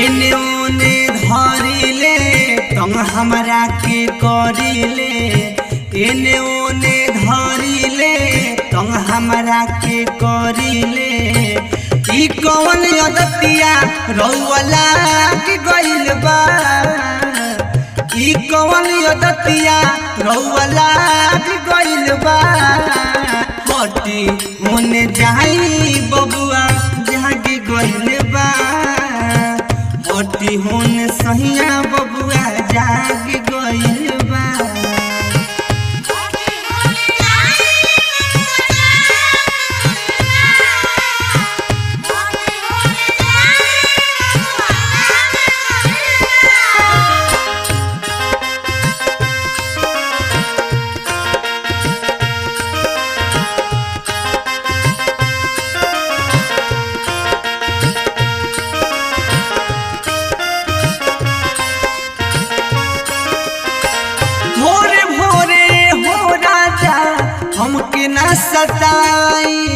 एने ओने धरिले तंग हमरा के करिले, एने ओने धरिले तंग हमरा के करिले। ई कौन अदतिया रउला के गइल बा, ई कौन अदतिया रउला के गइल बा। हटी होने जाई बबुआ जहाँ के गइल बा, हटी होने सहिया बबुआ जाग गइल बा। हमके न सताई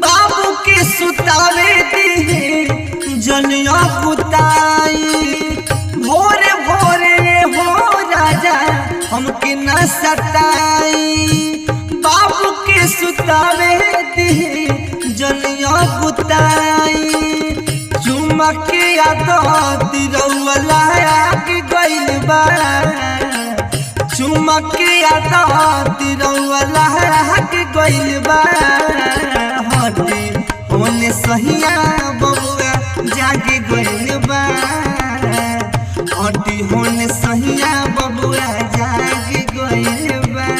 बाबू के सुतावे दे जनिया कुताई। भोरे भोरे हो राजा हमके न सताई बाबू के सुतावे दे जनिया कुताई। चुमक के आदत रउला के गइल बा, चुमक के आदत रउला के गइल बा। हटे होने सहिया बबुआ जागे गइल बा, हटे होने सहिया बबुआ जागे गइल बा।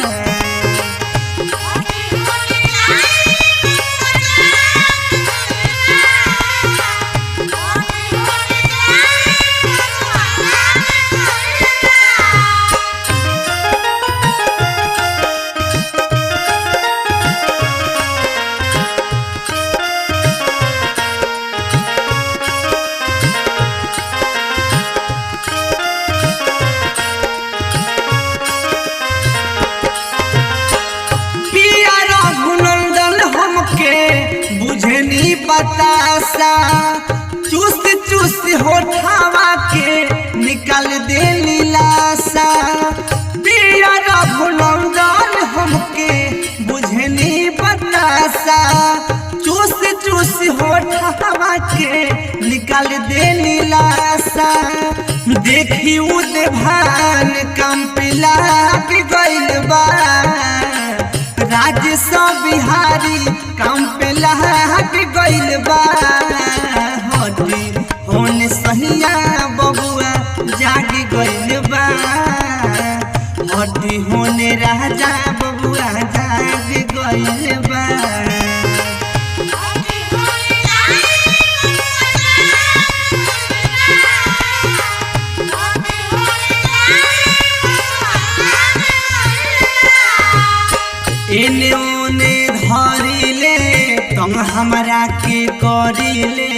बुझनी बतासा चूस चूस होठावा के निकाल दे नीलासा। पिया रघुनंदन हमके बुझनी बतासा चूस चूस होठावा के निकाल दे नीलासा। देखी उदे भान कंपिला के गइल बा, राजेश बिहारी काम पे लहक गइल बा। हटी होने सहिया बबुआ जाग गइल बा, हटी होने राजा बबुआ जाग गइल बा। एने ओने धरिले तंग हमरा के करिले,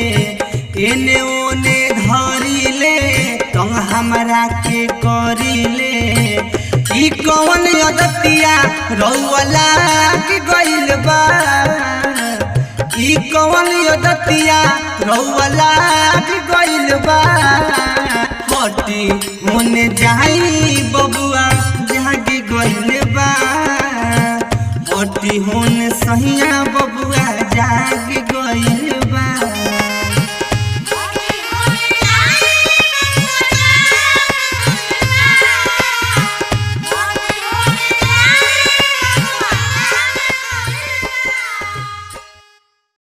एने ओने धरिले तंग हमरा के करिले। ई कौन अदतिया रउला के गइल बा, ई कौन अदतिया रउला के गइल बा। हटी होने जाई बबुआ जहाँ के गइल बा, हटी होने